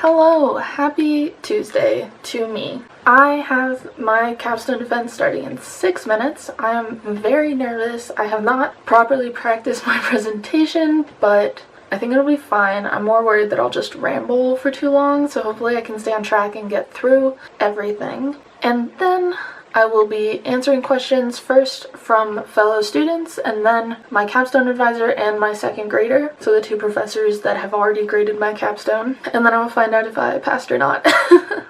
Hello, happy Tuesday to me. I have my Capstone Defense starting in 6 minutes. I am very nervous. I have not properly practiced my presentation, but I think it'll be fine. I'm more worried that I'll just ramble for too long, so hopefully I can stay on track and get through everything. And then I will be answering questions first from fellow students and then my capstone advisor and my second grader, so the two professors that have already graded my capstone, and then I will find out if I passed or not.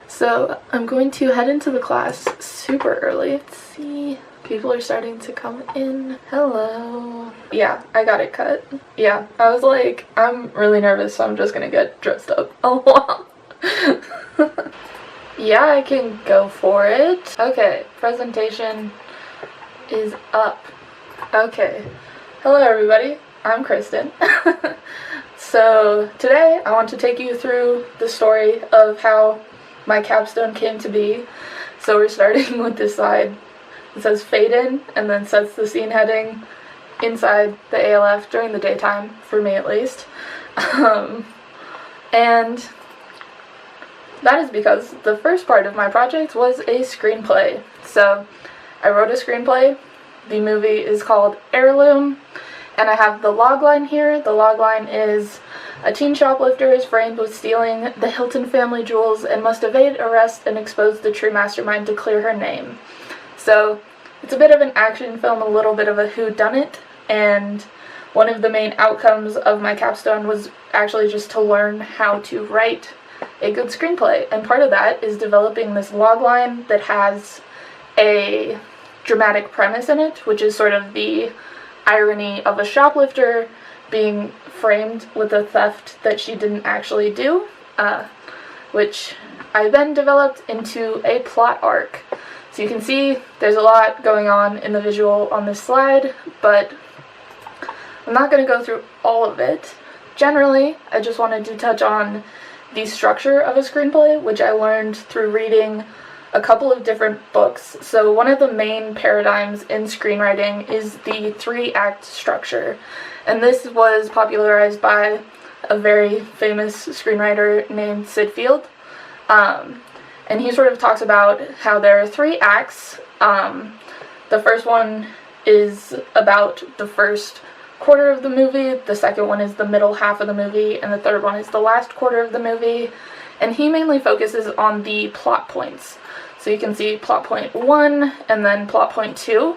So I'm going to head into the class super early. Let's see. People are starting to come in. Hello. Yeah, I got it cut. Yeah, I was like, I'm really nervous, so I'm just gonna get dressed up a while. Yeah, I can go for it. Okay, presentation is up. Okay. Hello everybody, I'm Kristen. So today I want to take you through the story of how my capstone came to be. So we're starting with this slide. It says fade in and then sets the scene heading inside the ALF during the daytime, for me at least. And that is because the first part of my project was a screenplay. So I wrote a screenplay. The movie is called Heirloom, and I have the logline here. The logline is: a teen shoplifter is framed with stealing the Hilton family jewels and must evade arrest and expose the true mastermind to clear her name. So it's a bit of an action film, a little bit of a whodunit, and one of the main outcomes of my capstone was actually just to learn how to write a good screenplay, and part of that is developing this logline that has a dramatic premise in it, which is sort of the irony of a shoplifter being framed with a theft that she didn't actually do, which I then developed into a plot arc. So you can see there's a lot going on in the visual on this slide, but I'm not going to go through all of it. Generally, I just wanted to touch on the structure of a screenplay, which I learned through reading a couple of different books. So one of the main paradigms in screenwriting is the 3-act structure, and this was popularized by a very famous screenwriter named Sid Field, and he sort of talks about how there are 3 acts. The first one is about the first quarter of the movie, the second one is the middle half of the movie, and the third one is the last quarter of the movie, and he mainly focuses on the plot points. So you can see plot point 1 and then plot point 2,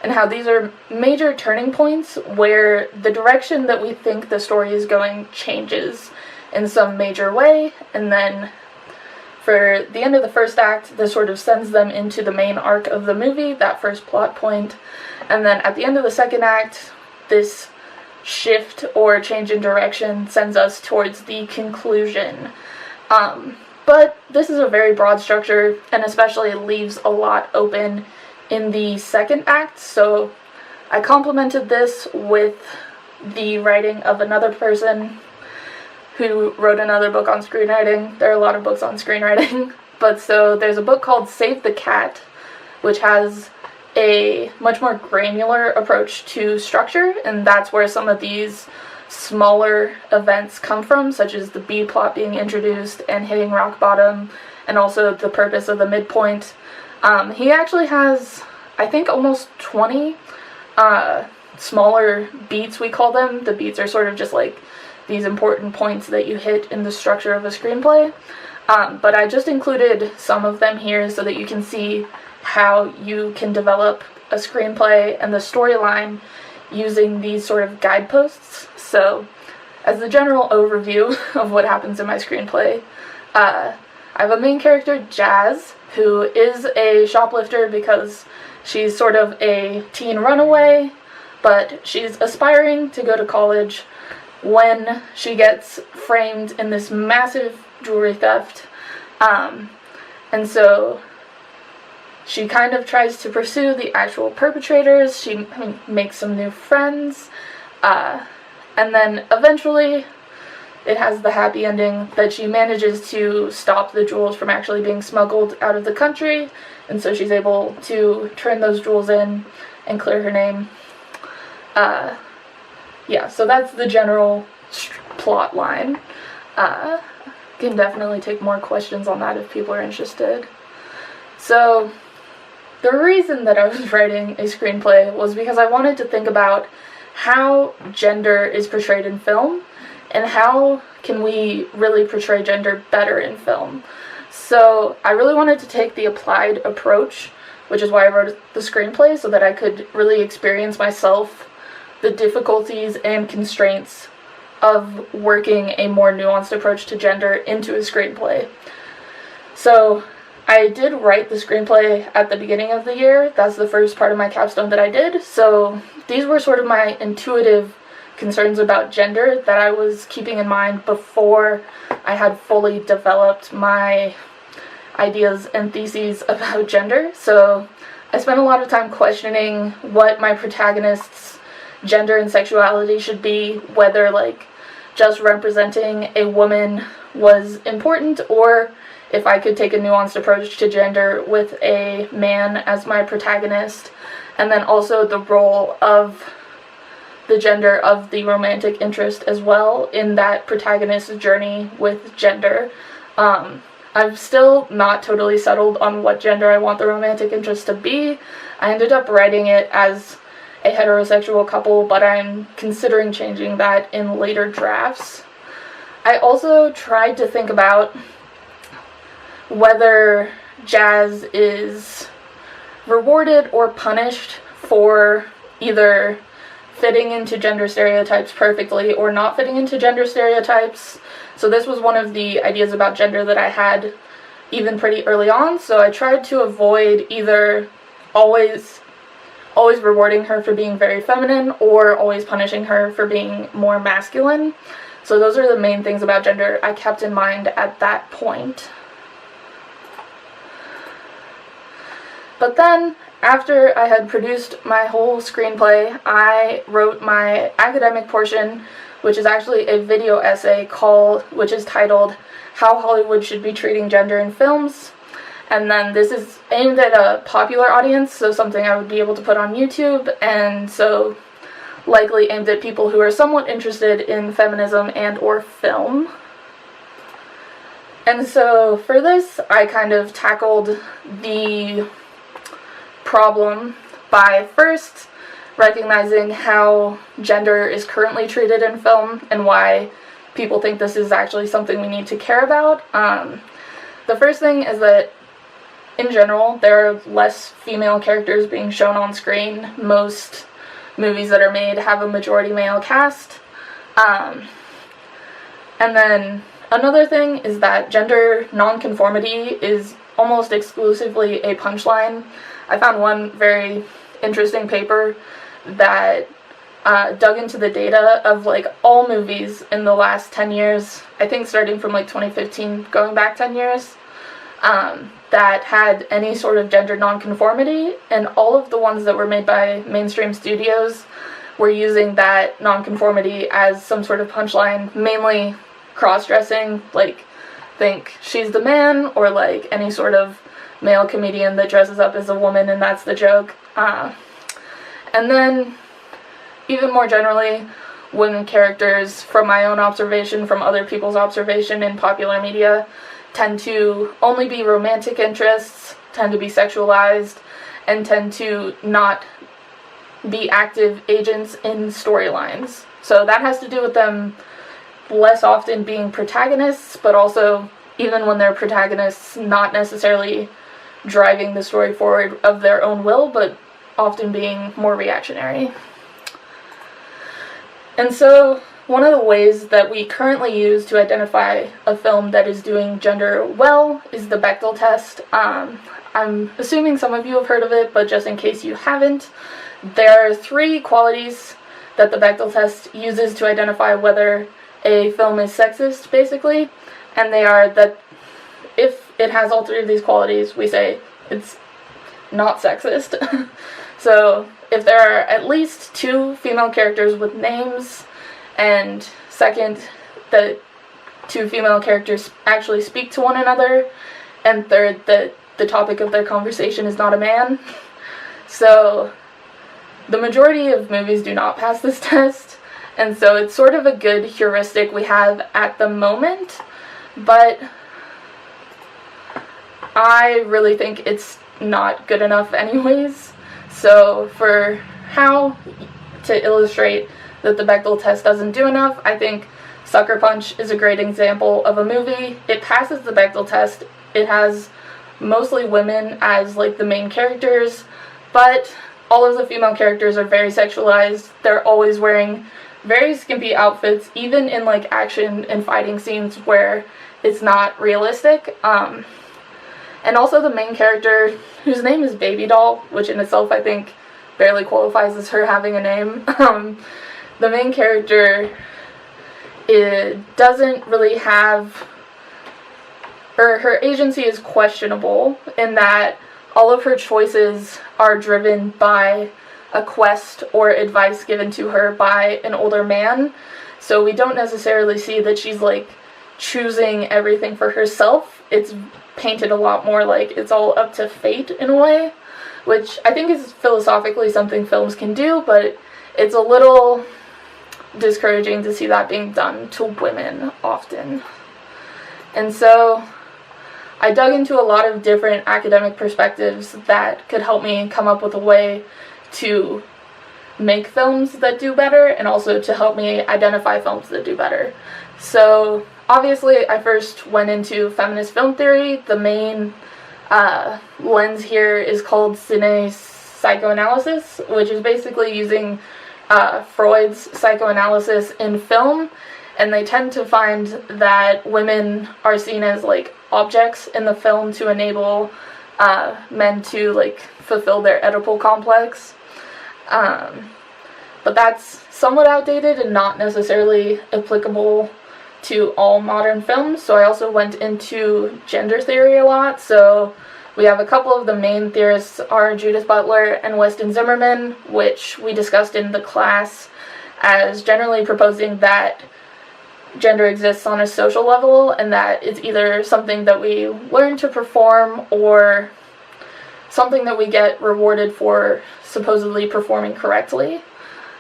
and how these are major turning points where the direction that we think the story is going changes in some major way, and then for the end of the first act, this sort of sends them into the main arc of the movie, that first plot point, and then at the end of the second act, this shift or change in direction sends us towards the conclusion. But this is a very broad structure, and especially leaves a lot open in the second act, so I complemented this with the writing of another person who wrote another book on screenwriting. There are a lot of books on screenwriting, but so there's a book called Save the Cat, which has a much more granular approach to structure, and that's where some of these smaller events come from, such as the B plot being introduced and hitting rock bottom, and also the purpose of the midpoint. He actually has, I think, almost 20 smaller beats, we call them. The beats are sort of just like these important points that you hit in the structure of a screenplay, but I just included some of them here so that you can see how you can develop a screenplay and the storyline using these sort of guideposts. So, as the general overview of what happens in my screenplay, I have a main character, Jazz, who is a shoplifter because she's sort of a teen runaway, but she's aspiring to go to college when she gets framed in this massive jewelry theft, and so she kind of tries to pursue the actual perpetrators. She makes some new friends, and then eventually it has the happy ending that she manages to stop the jewels from actually being smuggled out of the country, and so she's able to turn those jewels in and clear her name. Yeah, so that's the general plot line. can definitely take more questions on that if people are interested. So, the reason that I was writing a screenplay was because I wanted to think about how gender is portrayed in film, and how can we really portray gender better in film. So I really wanted to take the applied approach, which is why I wrote the screenplay, so that I could really experience myself the difficulties and constraints of working a more nuanced approach to gender into a screenplay. So I did write the screenplay at the beginning of the year. That's the first part of my capstone that I did. So these were sort of my intuitive concerns about gender that I was keeping in mind before I had fully developed my ideas and theses about gender. So I spent a lot of time questioning what my protagonist's gender and sexuality should be, whether like just representing a woman was important, or if I could take a nuanced approach to gender with a man as my protagonist, and then also the role of the gender of the romantic interest as well in that protagonist's journey with gender. I'm still not totally settled on what gender I want the romantic interest to be. I ended up writing it as a heterosexual couple, but I'm considering changing that in later drafts. I also tried to think about whether Jazz is rewarded or punished for either fitting into gender stereotypes perfectly or not fitting into gender stereotypes. So this was one of the ideas about gender that I had even pretty early on, so I tried to avoid either always rewarding her for being very feminine or always punishing her for being more masculine. So those are the main things about gender I kept in mind at that point. But then, after I had produced my whole screenplay, I wrote my academic portion, which is actually a video essay which is titled How Hollywood Should Be Treating Gender in Films. And then this is aimed at a popular audience, so something I would be able to put on YouTube, and so likely aimed at people who are somewhat interested in feminism and or film. And so for this, I kind of tackled the problem by first recognizing how gender is currently treated in film and why people think this is actually something we need to care about. The first thing is that in general, there are less female characters being shown on screen. Most movies that are made have a majority male cast. And then another thing is that gender nonconformity is almost exclusively a punchline. I found one very interesting paper that dug into the data of like all movies in the last 10 years, I think starting from like 2015 going back 10 years, that had any sort of gender nonconformity, and all of the ones that were made by mainstream studios were using that nonconformity as some sort of punchline, mainly cross-dressing, like think She's the Man, or like any sort of male comedian that dresses up as a woman and that's the joke. And then even more generally, women characters, from my own observation, from other people's observation in popular media, tend to only be romantic interests, tend to be sexualized, and tend to not be active agents in storylines. So that has to do with them less often being protagonists, but also, even when they're protagonists, not necessarily driving the story forward of their own will, but often being more reactionary. And so one of the ways that we currently use to identify a film that is doing gender well is the Bechtel Test. I'm assuming some of you have heard of it, but just in case you haven't, there are 3 qualities that the Bechtel Test uses to identify whether a film is sexist, basically, and they are that if it has all 3 of these qualities, we say it's not sexist. So if there are at least 2 female characters with names, and second, that 2 female characters actually speak to one another, and third, that the topic of their conversation is not a man. So the majority of movies do not pass this test, and so it's sort of a good heuristic we have at the moment, but I really think it's not good enough anyways. So for how to illustrate that the Bechtel test doesn't do enough, I think Sucker Punch is a great example of a movie. It passes the Bechtel test. It has mostly women as like the main characters, but all of the female characters are very sexualized. They're always wearing very skimpy outfits, even in like action and fighting scenes where it's not realistic. And also the main character, whose name is Baby Doll, which in itself I think barely qualifies as her having a name. The main character, it doesn't really have, or her agency is questionable in that all of her choices are driven by a quest or advice given to her by an older man. So we don't necessarily see that she's like choosing everything for herself. It's painted a lot more like it's all up to fate in a way, which I think is philosophically something films can do, but it's a little discouraging to see that being done to women often. And so I dug into a lot of different academic perspectives that could help me come up with a way to make films that do better, and also to help me identify films that do better. So obviously I first went into feminist film theory. The main lens here is called Sanae's Psychoanalysis, which is basically using Freud's psychoanalysis in film, and they tend to find that women are seen as like objects in the film to enable men to like fulfill their Oedipal complex. But that's somewhat outdated and not necessarily applicable to all modern films. So I also went into gender theory a lot. So we have a couple of the main theorists are Judith Butler and Weston Zimmerman, which we discussed in the class as generally proposing that gender exists on a social level, and that it's either something that we learn to perform or something that we get rewarded for supposedly performing correctly.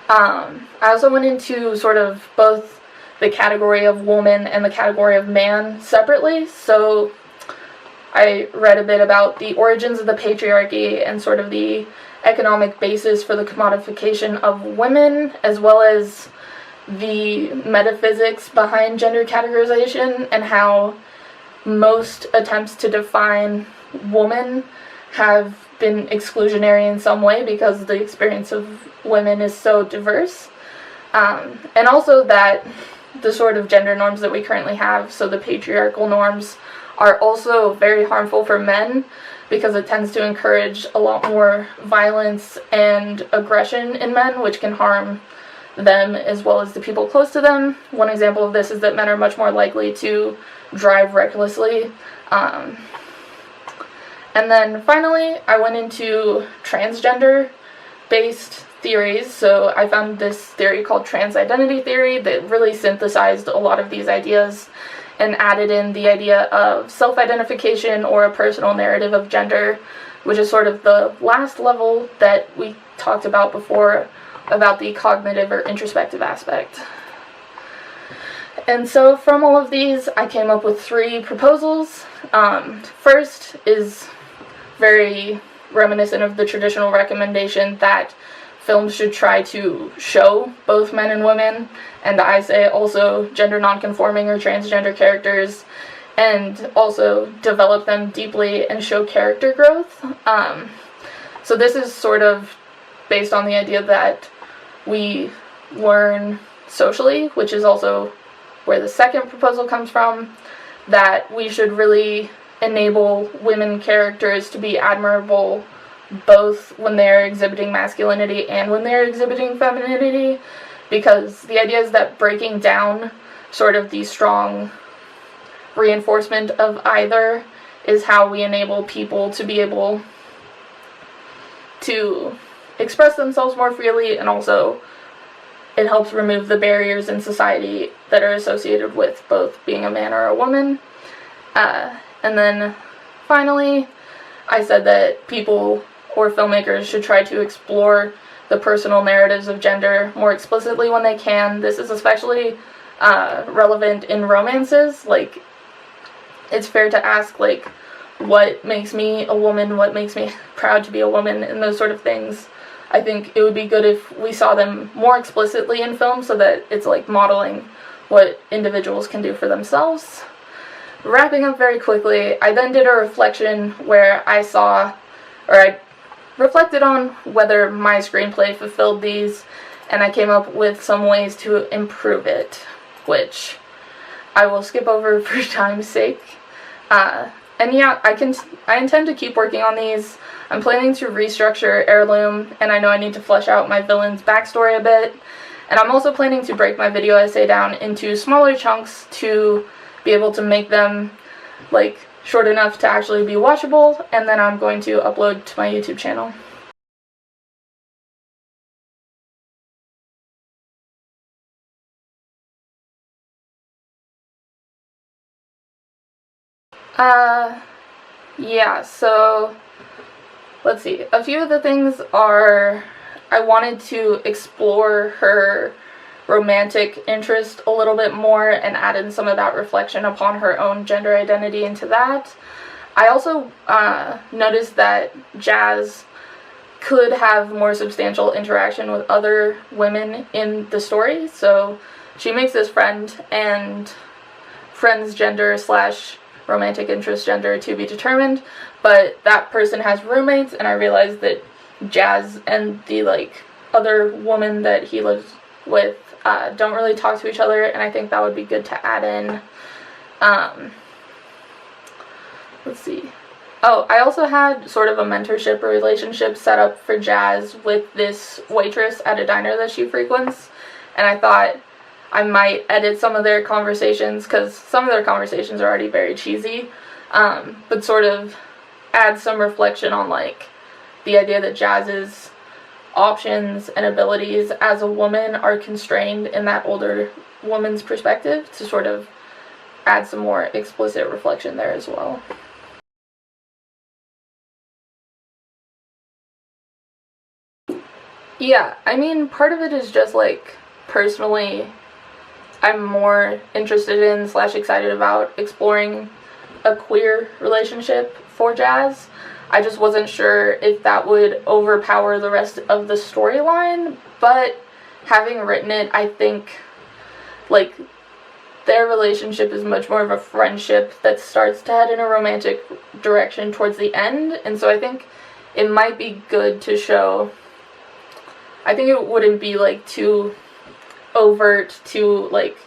I also went into sort of both the category of woman and the category of man separately. So I read a bit about the origins of the patriarchy and sort of the economic basis for the commodification of women, as well as the metaphysics behind gender categorization and how most attempts to define woman have been exclusionary in some way because the experience of women is so diverse. And also that the sort of gender norms that we currently have, so the patriarchal norms, are also very harmful for men because it tends to encourage a lot more violence and aggression in men, which can harm them as well as the people close to them. One example of this is that men are much more likely to drive recklessly. And then finally, I went into transgender-based theories. So I found this theory called trans-identity theory that really synthesized a lot of these ideas and added in the idea of self-identification or a personal narrative of gender, which is sort of the last level that we talked about before about the cognitive or introspective aspect. And so from all of these, I came up with 3 proposals. First is very reminiscent of the traditional recommendation that films should try to show both men and women, and I say also gender nonconforming or transgender characters, and also develop them deeply and show character growth. So this is sort of based on the idea that we learn socially, which is also where the second proposal comes from, that we should really enable women characters to be admirable both when they're exhibiting masculinity and when they're exhibiting femininity, because the idea is that breaking down sort of the strong reinforcement of either is how we enable people to be able to express themselves more freely, and also it helps remove the barriers in society that are associated with both being a man or a woman. And then finally, I said that people or filmmakers should try to explore the personal narratives of gender more explicitly when they can. This is especially relevant in romances. Like, it's fair to ask, like, what makes me a woman, what makes me proud to be a woman, and those sort of things. I think it would be good if we saw them more explicitly in film so that it's, like, modeling what individuals can do for themselves. Wrapping up very quickly, I then did a reflection where I reflected on whether my screenplay fulfilled these, and I came up with some ways to improve it, which I will skip over for time's sake. And yeah, I intend to keep working on these. I'm planning to restructure Heirloom, and I know I need to flesh out my villain's backstory a bit. And I'm also planning to break my video essay down into smaller chunks to be able to make them, like, short enough to actually be watchable, and then I'm going to upload to my YouTube channel. Yeah, so, let's see. A few of the things are, I wanted to explore her romantic interest a little bit more and add in some of that reflection upon her own gender identity into that. I also noticed that Jazz could have more substantial interaction with other women in the story, so she makes this friend, and friend's gender slash romantic interest gender to be determined, but that person has roommates, and I realized that Jazz and the, like, other woman that he lives with don't really talk to each other, and I think that would be good to add in. Let's see. Oh, I also had sort of a mentorship relationship set up for Jazz with this waitress at a diner that she frequents, and I thought I might edit some of their conversations, because some of their conversations are already very cheesy, but sort of add some reflection on, like, the idea that Jazz's options and abilities as a woman are constrained in that older woman's perspective, to sort of add some more explicit reflection there as well. Yeah, I mean, part of it is just, like, personally, I'm more interested in / excited about exploring a queer relationship for Jazz. I just wasn't sure if that would overpower the rest of the storyline, but having written it, I think, like, their relationship is much more of a friendship that starts to head in a romantic direction towards the end, and so I think it might be good to show. I think it wouldn't be, like, too overt to, like,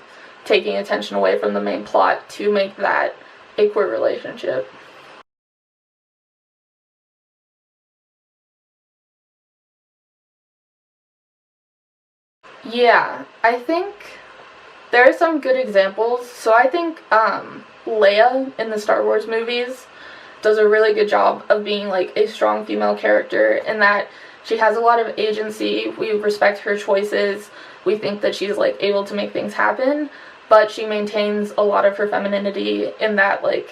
taking attention away from the main plot to make that a queer relationship. Yeah, I think there are some good examples. So I think Leia in the Star Wars movies does a really good job of being, like, a strong female character in that she has a lot of agency. We respect her choices. We think that she's, like, able to make things happen, but she maintains a lot of her femininity in that, like,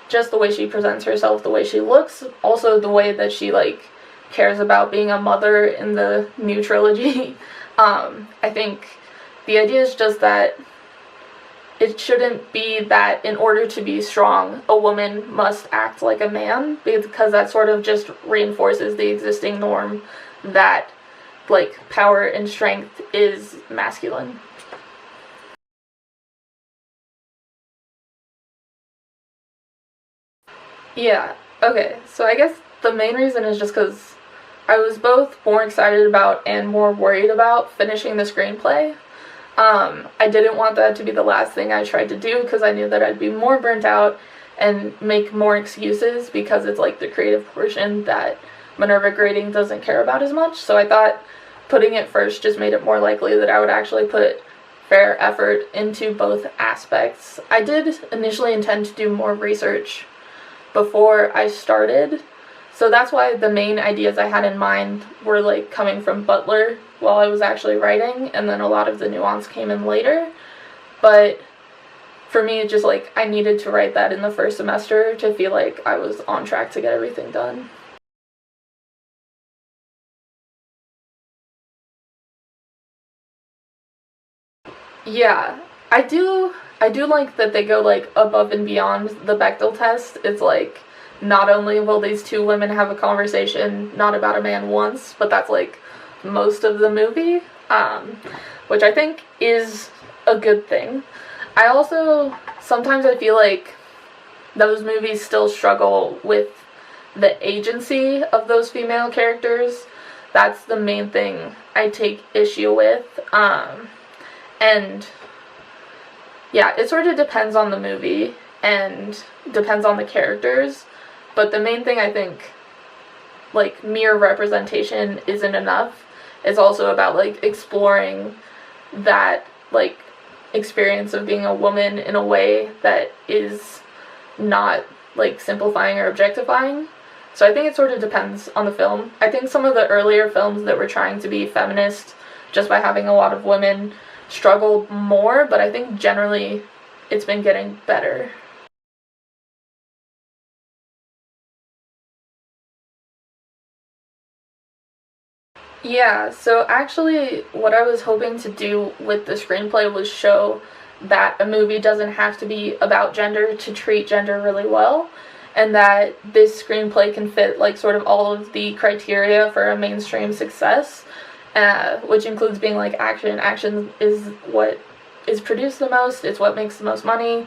just the way she presents herself, the way she looks, also the way that she, like, cares about being a mother in the new trilogy. I think the idea is just that it shouldn't be that in order to be strong, a woman must act like a man, because that sort of just reinforces the existing norm that, like, power and strength is masculine. Yeah, okay, so I guess the main reason is just because I was both more excited about and more worried about finishing the screenplay. I didn't want that to be the last thing I tried to do, because I knew that I'd be more burnt out and make more excuses, because it's, like, the creative portion that Minerva grading doesn't care about as much, so I thought putting it first just made it more likely that I would actually put fair effort into both aspects. I did initially intend to do more research before I started, so that's why the main ideas I had in mind were, like, coming from Butler while I was actually writing, and then a lot of the nuance came in later. But for me, it just, like, I needed to write that in the first semester to feel like I was on track to get everything done. Yeah, I do I do like that they go, like, above and beyond the Bechtel test. It's like, not only will these two women have a conversation not about a man once, but that's, like, most of the movie, which I think is a good thing. Sometimes I feel like those movies still struggle with the agency of those female characters. That's the main thing I take issue with, and yeah, it sort of depends on the movie and depends on the characters, but the main thing I think, like, mere representation isn't enough. It's also about, like, exploring that, like, experience of being a woman in a way that is not, like, simplifying or objectifying. So I think it sort of depends on the film. I think some of the earlier films that were trying to be feminist just by having a lot of women struggled more, but I think generally it's been getting better. Yeah, so actually what I was hoping to do with the screenplay was show that a movie doesn't have to be about gender to treat gender really well, and that this screenplay can fit, like, sort of all of the criteria for a mainstream success, which includes being, like, action. Action is what is produced the most, it's what makes the most money,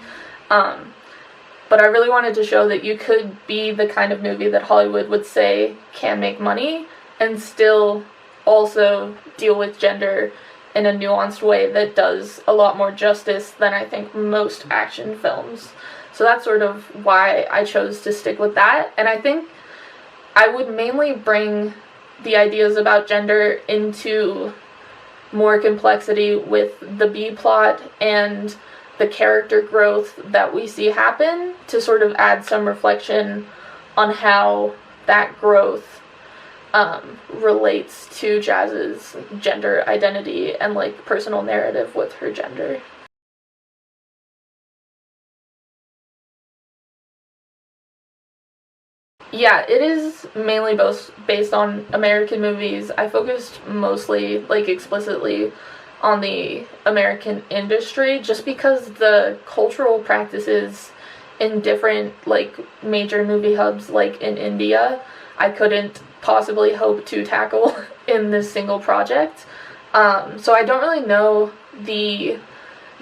but I really wanted to show that you could be the kind of movie that Hollywood would say can make money, and still also deal with gender in a nuanced way that does a lot more justice than I think most action films. So that's sort of why I chose to stick with that, and I think I would mainly bring the ideas about gender into more complexity with the B-plot and the character growth that we see happen to sort of add some reflection on how that growth relates to Jazz's gender identity and, like, personal narrative with her gender. Yeah, it is mainly based on American movies. I focused mostly, like, explicitly on the American industry just because the cultural practices in different, like, major movie hubs, like in India, I couldn't possibly hope to tackle in this single project. So I don't really know the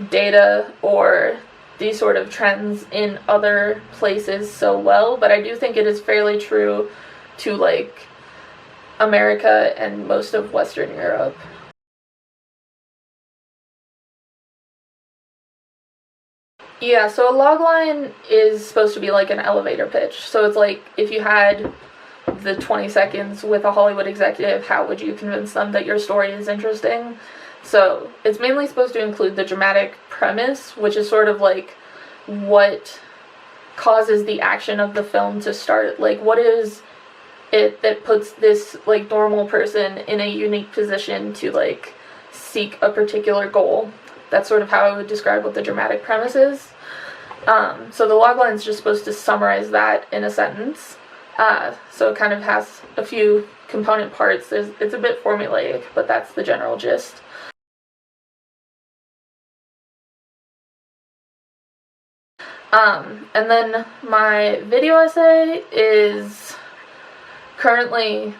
data or these sort of trends in other places so well, but I do think it is fairly true to, like, America and most of Western Europe. Yeah, so a logline is supposed to be like an elevator pitch. So it's like, if you had the 20 seconds with a Hollywood executive, how would you convince them that your story is interesting? So it's mainly supposed to include the dramatic premise, which is sort of like what causes the action of the film to start. Like, what is it that puts this, like, normal person in a unique position to, like, seek a particular goal? That's sort of how I would describe what the dramatic premise is. So the logline is just supposed to summarize that in a sentence. So it kind of has a few component parts. It's a bit formulaic, but that's the general gist. And then my video essay is currently,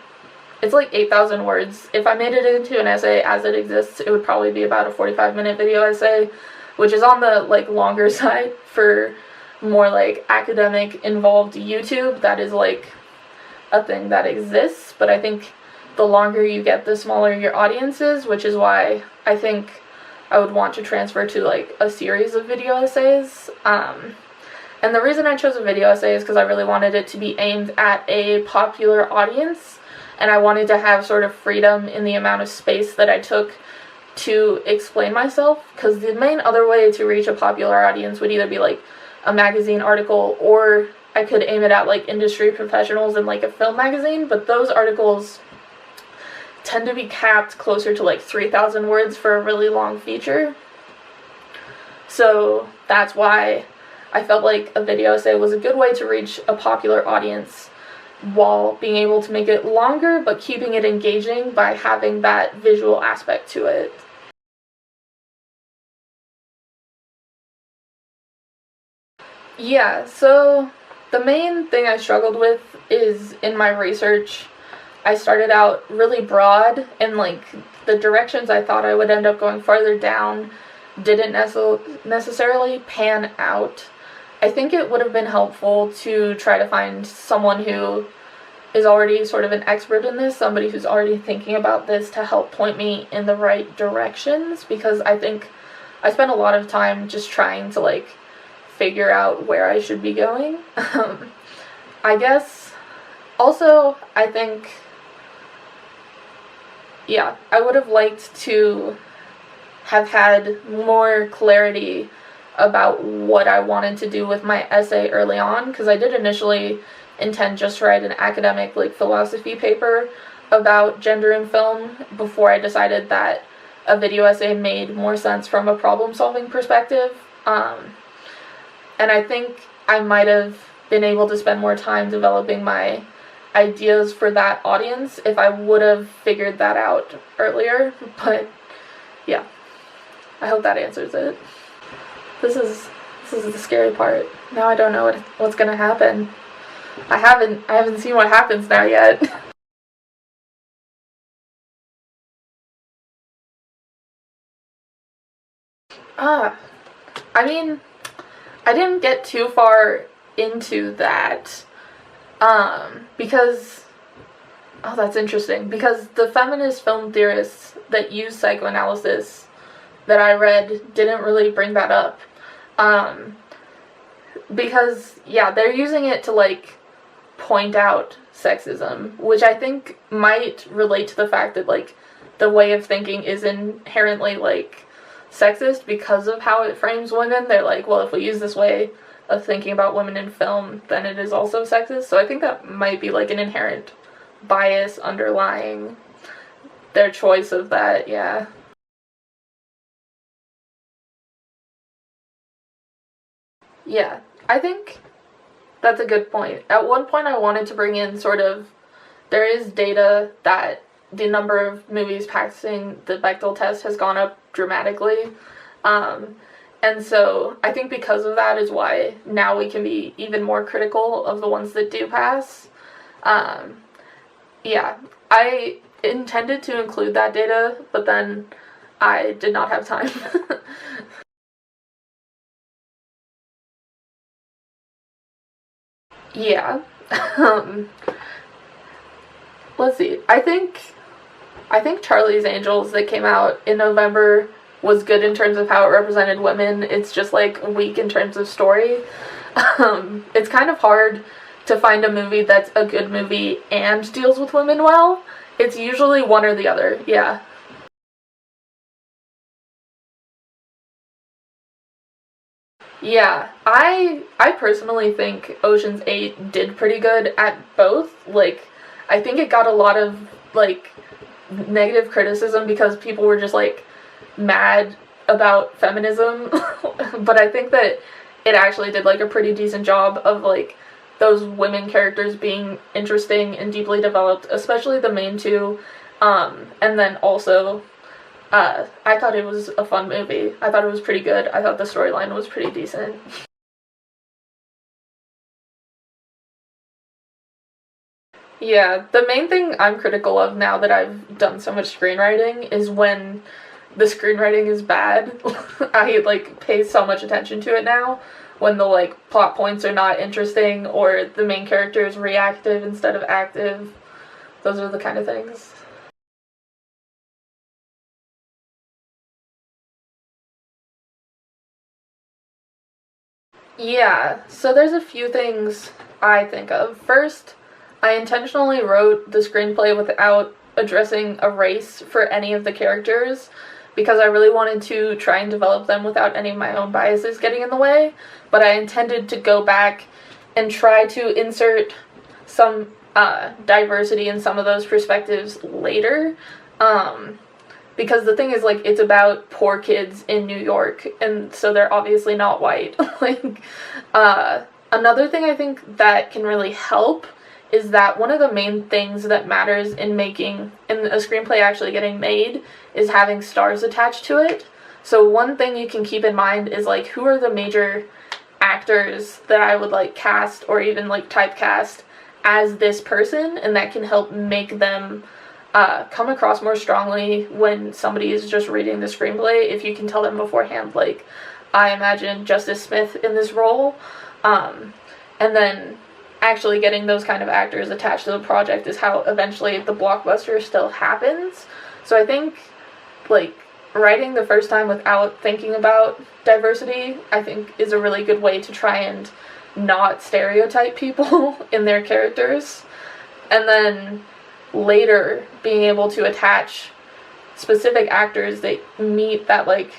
it's like 8,000 words. If I made it into an essay as it exists, it would probably be about a 45-minute video essay, which is on the, like, longer side for more, like, academic involved YouTube. That is, like, a thing that exists, but I think the longer you get, the smaller your audience is, which is why I think I would want to transfer to, like, a series of video essays. And the reason I chose a video essay is because I really wanted it to be aimed at a popular audience, and I wanted to have sort of freedom in the amount of space that I took to explain myself, because the main other way to reach a popular audience would either be, like, a magazine article, or I could aim it at, like, industry professionals in, like, a film magazine, but those articles tend to be capped closer to, like, 3,000 words for a really long feature. So that's why I felt like a video essay was a good way to reach a popular audience while being able to make it longer, but keeping it engaging by having that visual aspect to it. Yeah, so the main thing I struggled with is in my research, I started out really broad, and like the directions I thought I would end up going farther down didn't necessarily pan out. I think it would have been helpful to try to find someone who is already sort of an expert in this, somebody who's already thinking about this to help point me in the right directions, because I think I spent a lot of time just trying to like figure out where I should be going. I guess also I think, yeah, I would have liked to have had more clarity about what I wanted to do with my essay early on, because I did initially intend just to write an academic like philosophy paper about gender in film before I decided that a video essay made more sense from a problem-solving perspective. And I think I might have been able to spend more time developing my ideas for that audience if I would have figured that out earlier, but yeah, I hope that answers it. This is the scary part. Now I don't know what's gonna happen. I haven't seen what happens now yet. I mean, I didn't get too far into that, because, oh, that's interesting, because the feminist film theorists that use psychoanalysis that I read didn't really bring that up, because, yeah, they're using it to, like, point out sexism, which I think might relate to the fact that, like, the way of thinking is inherently, like, sexist because of how it frames women. They're like, well, if we use this way of thinking about women in film, then it is also sexist. So I think that might be like an inherent bias underlying their choice of that, yeah. Yeah, I think that's a good point. At one point I wanted to bring in sort of, there is data that the number of movies practicing the Bechtel test has gone up dramatically. And so I think because of that is why now we can be even more critical of the ones that do pass. Yeah, I intended to include that data, but then I did not have time. Yeah. Um, let's see. I think Charlie's Angels that came out in November was good in terms of how it represented women. It's just like weak in terms of story. It's kind of hard to find a movie that's a good movie and deals with women well. It's usually one or the other, yeah. Yeah, I personally think Ocean's 8 did pretty good at both. Like, I think it got a lot of, like, negative criticism because people were just, like, mad about feminism. But I think that it actually did, like, a pretty decent job of, like, those women characters being interesting and deeply developed, especially the main two. And then also, I thought it was a fun movie. I thought it was pretty good. I thought the storyline was pretty decent. Yeah, the main thing I'm critical of now that I've done so much screenwriting is when the screenwriting is bad. I, like, pay so much attention to it now. When the, like, plot points are not interesting or the main character is reactive instead of active. Those are the kind of things. Yeah, so there's a few things I think of. First, I intentionally wrote the screenplay without addressing a race for any of the characters because I really wanted to try and develop them without any of my own biases getting in the way, but I intended to go back and try to insert some diversity in some of those perspectives later. Um, because the thing is, like, it's about poor kids in New York, and so they're obviously not white. Like, another thing I think that can really help is that one of the main things that matters in a screenplay actually getting made is having stars attached to it. So one thing you can keep in mind is, like, who are the major actors that I would like cast or even like typecast as this person, and that can help make them come across more strongly when somebody is just reading the screenplay. If you can tell them beforehand, like, I imagine Justice Smith in this role, and then actually getting those kind of actors attached to the project is how eventually the blockbuster still happens. So I think, like, writing the first time without thinking about diversity, I think, is a really good way to try and not stereotype people in their characters. And then later being able to attach specific actors that meet that, like,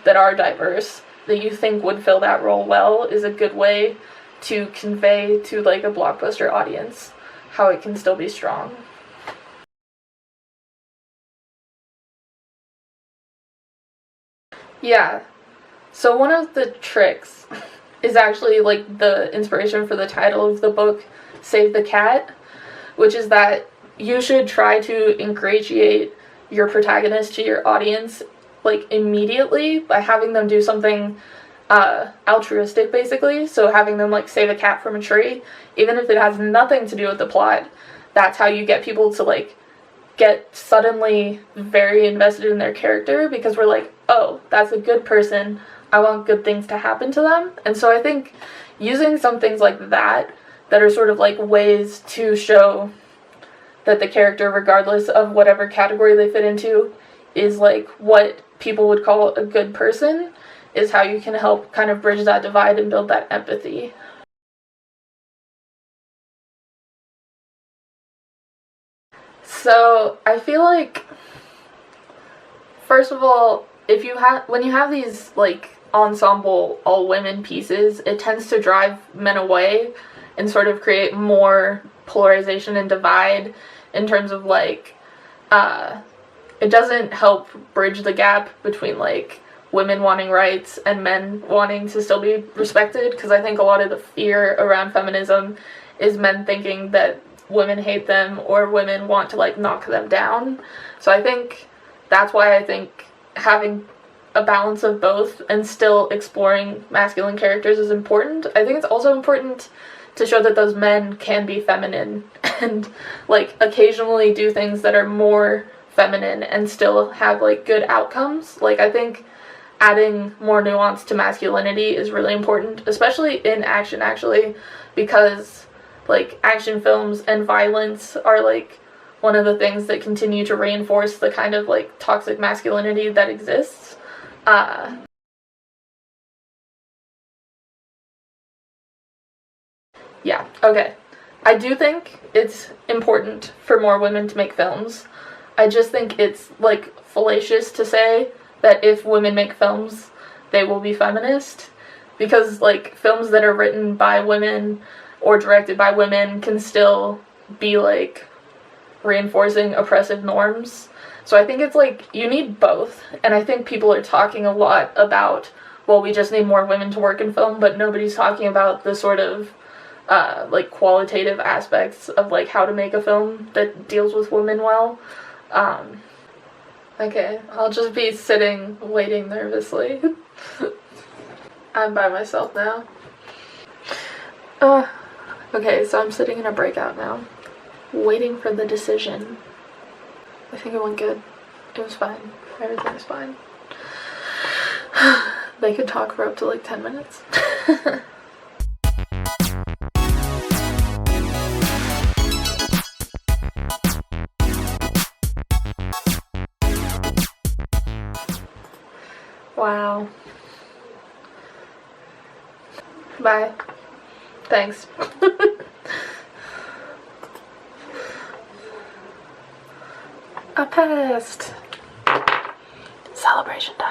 that are diverse, that you think would fill that role well, is a good way to convey to, like, a blockbuster audience how it can still be strong. Yeah, so one of the tricks is actually, like, the inspiration for the title of the book, Save the Cat, which is that you should try to ingratiate your protagonist to your audience, like, immediately by having them do something altruistic, basically. So having them, like, save a cat from a tree, even if it has nothing to do with the plot. That's how you get people to, like, get suddenly very invested in their character, because we're like, oh, that's a good person, I want good things to happen to them. And so I think using some things like that are sort of like ways to show that the character, regardless of whatever category they fit into, is like what people would call a good person, is how you can help kind of bridge that divide and build that empathy. So I feel like, first of all, when you have these, like, ensemble all women pieces, it tends to drive men away and sort of create more polarization and divide in terms of, like, it doesn't help bridge the gap between, like, women wanting rights and men wanting to still be respected, because I think a lot of the fear around feminism is men thinking that women hate them or women want to, like, knock them down. So I think that's why I think having a balance of both and still exploring masculine characters is important. I think it's also important to show that those men can be feminine and, like, occasionally do things that are more feminine and still have, like, good outcomes. Like, I think adding more nuance to masculinity is really important, especially in action, actually, because, like, action films and violence are, like, one of the things that continue to reinforce the kind of, like, toxic masculinity that exists. Yeah, okay. I do think it's important for more women to make films. I just think it's, like, fallacious to say that if women make films, they will be feminist. Because, like, films that are written by women or directed by women can still be, like, reinforcing oppressive norms. So I think it's, like, you need both. And I think people are talking a lot about, well, we just need more women to work in film, but nobody's talking about the sort of, like, qualitative aspects of, like, how to make a film that deals with women well. Okay, I'll just be sitting, waiting nervously. I'm by myself now. Okay, so I'm sitting in a breakout now, waiting for the decision. I think it went good. It was fine. Everything's fine. They could talk for up to, like, 10 minutes. Wow. Bye. Thanks. I passed. Celebration time.